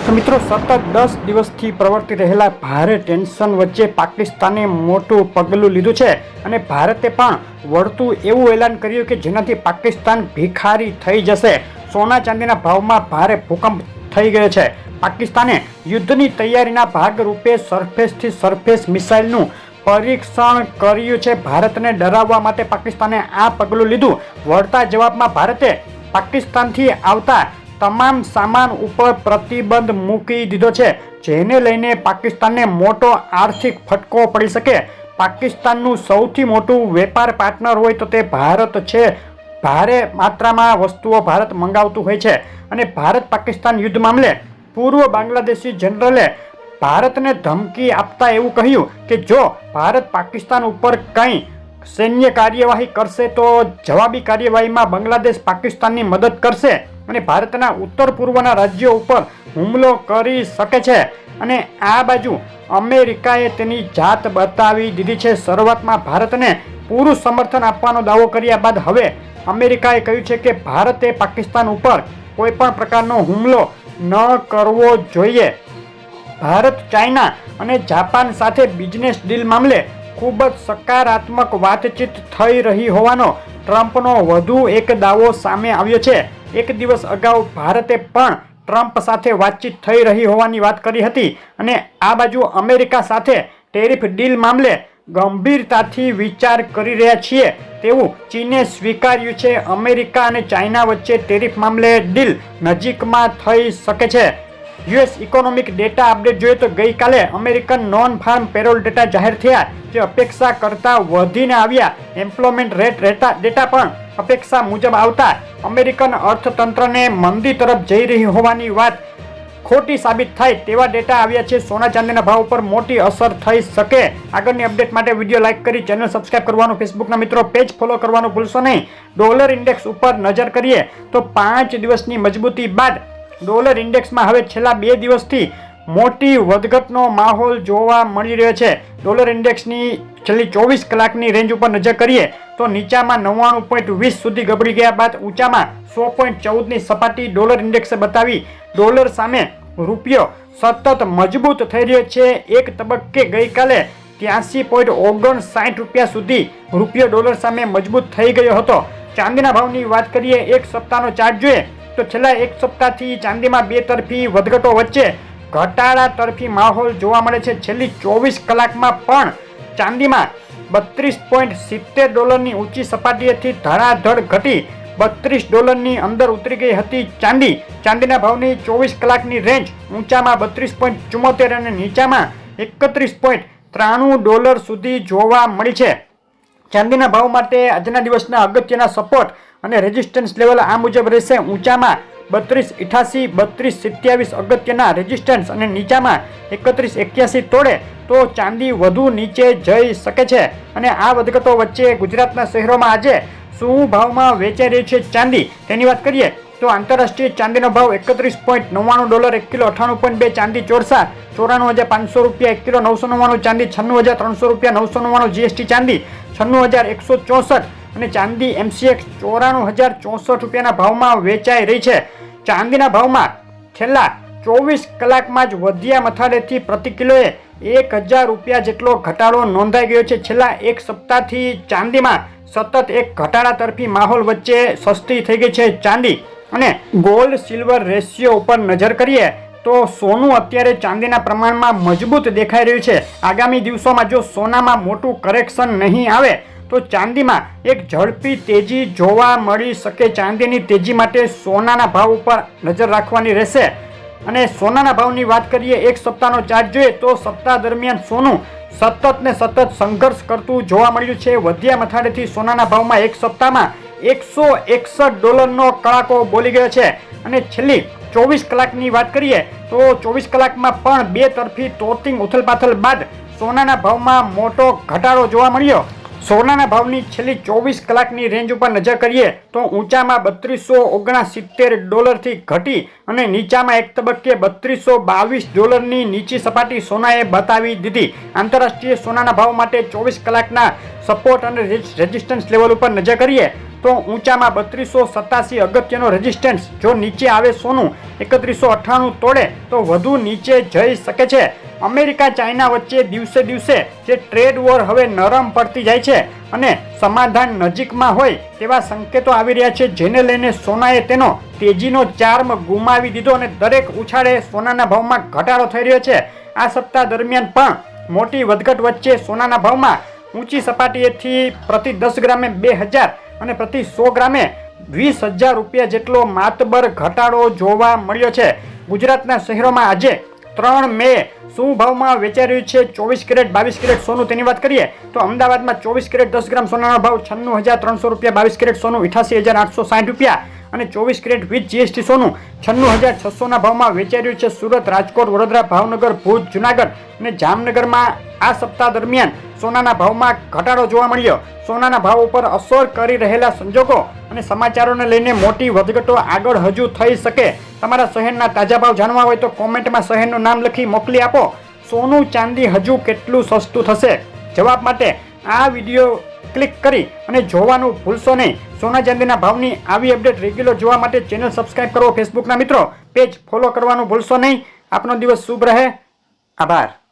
તો મિત્રો સતત 10 દિવસથી પ્રવર્તી રહેલા ભારે ટેન્શન વચ્ચે પાકિસ્તાને મોટું પગલું લીધું છે અને ભારતે પણ વળતું એવું એલાન કર્યું કે જેનાથી પાકિસ્તાન ભિખારી થઈ જશે। સોના ચાંદીના ભાવમાં ભારે ભૂકંપ થઈ ગયો છે। પાકિસ્તાને યુદ્ધની તૈયારીના ભાગરૂપે સરફેસથી સરફેસ મિસાઇલનું પરીક્ષણ કર્યું છે। ભારતને ડરાવવા માટે પાકિસ્તાને આ પગલું લીધું। વળતા જવાબમાં ભારતે પાકિસ્તાનથી આવતા તમામ સામાન ઉપર પ્રતિબંધ મૂકી દીધો છે, જેને લઈને પાકિસ્તાનને મોટો આર્થિક ફટકો પડી શકે। પાકિસ્તાનનું સૌથી મોટું વેપાર પાર્ટનર હોય તો તે ભારત છે। ભારે માત્રામાં વસ્તુઓ ભારત મંગાવતું હોય છે અને ભારત પાકિસ્તાન યુદ્ધ મામલે પૂર્વ બાંગ્લાદેશી જનરલે ભારતને ધમકી આપતા એવું કહ્યું કે જો ભારત પાકિસ્તાન ઉપર કંઈ સૈન્ય કાર્યવાહી કરશે તો જવાબી કાર્યવાહીમાં બાંગ્લાદેશ પાકિસ્તાનની મદદ કરશે અને ભારતના ઉત્તર પૂર્વના રાજ્યો ઉપર હુમલો કરી શકે છે। અને આ બાજુ અમેરિકાએ તેની જાત બતાવી દીધી છે। શરૂઆતમાં ભારતને પૂરું સમર્થન આપવાનો દાવો કર્યા બાદ હવે અમેરિકાએ કહ્યું છે કે ભારતે પાકિસ્તાન ઉપર કોઈ પણ પ્રકારનો હુમલો ન કરવો જોઈએ। ભારત ચાઇના અને જાપાન સાથે બિઝનેસ ડીલ મામલે ખૂબ જ સકારાત્મક વાતચીત થઈ રહી હોવાનો ટ્રમ્પનો વધુ એક દાવો સામે આવ્યો છે। એક દિવસ અગાઉ ભારતે પણ ટ્રમ્પ સાથે વાતચીત થઈ રહી હોવાની વાત કરી હતી અને આ બાજુ અમેરિકા સાથે ટેરિફ ડીલ મામલે ગંભીરતાથી વિચાર કરી રહ્યા છીએ તેવું ચીને સ્વીકાર્યું છે। અમેરિકા અને ચાઇના વચ્ચે ટેરિફ મામલે ડીલ નજીકમાં થઈ શકે છે। યુએસ ઇકોનોમિક ડેટા અપડેટ જોઈએ તો ગઈકાલે American non farm payroll data જાહેર થયા, જે અપેક્ષા કરતાં વધીને આવ્યા। એમ્પ્લોયમેન્ટ રેટ ડેટા પણ અપેક્ષા મુજબ આવતા અમેરિકન અર્થતંત્રને મંદી તરફ જઈ રહી હોવાની વાત ખોટી સાબિત થાય તેવા ડેટા આવ્યા છે। સોના ચાંદીના ભાવ ઉપર મોટી અસર થઈ શકે। આગળની અપડેટ માટે વિડીયો લાઇક કરી ચેનલ સબસ્ક્રાઇબ કરવાનું, ફેસબુકના મિત્રો પેજ ફોલો કરવાનું ભૂલશો નહીં। ડોલર ઇન્ડેક્સ ઉપર નજર કરીએ તો 5 દિવસની મજબૂતી બાદ ડોલર ઇન્ડેક્સમાં હવે છેલ્લા 2 દિવસથી મોટી વધઘટનો માહોલ જોવા મળી રહ્યો છે। ડોલર ઇન્ડેક્સની છેલ્લી 24 કલાકની રેન્જ ઉપર નજર કરીએ તો નીચામાં 99.20 સુધી ગબડી ગયા બાદ ઊંચામાં 100.14ની સપાટી ડોલર ઇન્ડેક્સે બતાવી। ડોલર સામે રૂપિયો સતત મજબૂત થઈ રહ્યો છે। એક તબક્કે ગઈકાલે 83.59 રૂપિયા સુધી રૂપિયો ડોલર સામે મજબૂત થઈ ગયો હતો। ચાંદીના ભાવની વાત કરીએ, એક સપ્તાહનો ચાર્ટ જોઈએ તો છેલ્લા એક સપ્તાહથી ચાંદીમાં બે તરફી વધઘટો વચ્ચે ઘટાડા તરફી માહોલ જોવા મળે છે। છેલ્લી 24 કલાકમાં પણ ચાંદીમાં $32.70ની ઊંચી સપાટીએથી ધડાધડ ઘટી $32ની અંદર ઉતરી ગઈ હતી। ચાંદીના ભાવની 24 કલાકની રેન્જ ઊંચામાં $32.74 અને નીચામાં $31.93 સુધી જોવા મળી છે। ચાંદીના ભાવ માટે આજના દિવસના અગત્યના સપોર્ટ અને રેઝિસ્ટન્સ લેવલ આ મુજબ રહેશે। ઊંચામાં 32.88, 32.27 અગત્યના રેઝિસ્ટન્સ અને નીચામાં 31.81 તોડે તો ચાંદી વધુ નીચે જઈ શકે છે। અને આ વધઘટો વચ્ચે ગુજરાતના શહેરોમાં આજે શું ભાવમાં વેચાઈ રહ્યું છે ચાંદી તેની વાત કરીએ તો આંતરરાષ્ટ્રીય ચાંદીનો ભાવ $31.99 1 કિલો, 98.2 ચાંદી ચોરસા, 94,500 રૂપિયા 1 કિલો, 999 ચાંદી, 96,300 રૂપિયા 999 જીએસટી ચાંદી, 96,164 અને ચાંદી MCX 94,064 રૂપિયાના ભાવમાં વેચાઈ રહી છે। ચાંદીના ભાવમાં છેલ્લા 24 કલાકમાં જ વધ્યા મથાળેથી પ્રતિ કિલોએ 1,000 રૂપિયા જેટલો ઘટાડો નોંધાઈ ગયો છે। છેલ્લા એક સપ્તાહથી ચાંદીમાં સતત એક ઘટાડા તરફી માહોલ વચ્ચે સસ્તી થઈ ગઈ છે ચાંદી। અને ગોલ્ડ સિલ્વર રેશિયો ઉપર નજર કરીએ તો સોનું અત્યારે ચાંદીના પ્રમાણમાં મજબૂત દેખાઈ રહ્યું છે। આગામી દિવસોમાં જો સોનામાં મોટું કરેક્શન નહીં આવે તો ચાંદીમાં એક ઝડપી તેજી જોવા મળી શકે। ચાંદીની તેજી માટે સોનાના ભાવ ઉપર નજર રાખવાની રહેશે। અને સોનાના ભાવની વાત કરીએ, એક સપ્તાહનો ચાર્ટ જોઈએ તો સપ્તાહ દરમિયાન સોનું સતત સંઘર્ષ કરતું જોવા મળ્યું છે। વધ્યા મથાળેથી સોનાના ભાવમાં એક સપ્તાહમાં $161નો કડાકો બોલી ગયો છે। અને છેલ્લી 24 કલાકની વાત કરીએ તો 24 કલાકમાં પણ બે તરફી તોતિંગ ઉથલપાથલ બાદ સોનાના ભાવમાં મોટો ઘટાડો જોવા મળ્યો। સોનાના ભાવની છેલ્લી 24 કલાકની રેન્જ ઉપર નજર કરીએ તો ઊંચામાં $3269થી ઘટી અને નીચામાં એક તબક્કે $3222ની નીચી સપાટી સોનાએ બતાવી દીધી। આંતરરાષ્ટ્રીય સોનાના ભાવ માટે 24 કલાકના સપોર્ટ અને રેઝિસ્ટન્સ લેવલ ઉપર નજર કરીએ તો ઊંચામાં 3287 અગત્યનો રેઝિસ્ટન્સ. જો નીચે આવે સોનું 3198 તોડે તો વધુ નીચે જઈ શકે છે. અમેરિકા ચાઇના વચ્ચે દિવસે દિવસે જે ટ્રેડ વોર હવે નરમ પડતી જાય છે અને સમાધાન નજીકમાં હોય તેવા સંકેતો આવી રહ્યા છે, જેને લઈને સોનાએ તેનો તેજીનો ચાર્મ ગુમાવી દીધો અને દરેક ઉછાળે સોનાના ભાવમાં ઘટાડો થઈ રહ્યો છે. આ સપ્તાહ દરમિયાન પણ મોટી વધઘટ વચ્ચે સોનાના ભાવમાં ઊંચી સપાટીએથી પ્રતિ 10 ગ્રામે 2000 અને પ્રતિ 100 ગ્રામે 20,000 રૂપિયા જેટલો માતબર ઘટાડો જોવા મળ્યો છે. ગુજરાતના શહેરોમાં આજે 3 મે શું ભાવમાં વેચાઈ રહ્યું છે 24 કેરેટ 22 કેરેટ સોનું, તેની વાત કરીએ તો અમદાવાદમાં 24 કેરેટ 10 ગ્રામ સોનાનો ભાવ 96,300 રૂપિયા, 22 કેરેટ સોનું 88,860 રૂપિયા અને 24 કેરેટ વિથ જીએસટી સોનું 96,600ના ભાવમાં વેચાઈ રહ્યું છે. સુરત, રાજકોટ, વડોદરા, ભાવનગર, ભુજ, જુનાગઢ અને જામનગરમાં આ સપ્તાહ દરમિયાન સોનાના ભાવમાં ઘટાડો જોવા મળ્યો. સોનાના ભાવ ઉપર અસર કરી રહેલા સંજોગો અને સમાચારોને લઈને મોટી વધઘટો આગળ હજુ થઈ શકે. તમારા શહેરના તાજા ભાવ જાણવા હોય તો કોમેન્ટમાં શહેરનું નામ લખી મોકલી આપો. સોનું ચાંદી હજુ કેટલું સસ્તું થશે? જવાબ માટે આ વિડીયો ક્લિક કરી અને જોવાનું ભૂલશો નહીં. સોના ચાંદીના ભાવની આવી અપડેટ રેગ્યુલર જોવા માટે ચેનલ સબસ્ક્રાઇબ કરો. ફેસબુકના મિત્રો પેજ ફોલો કરવાનું ભૂલશો નહીં. આપનો દિવસ શુભ રહે. આભાર.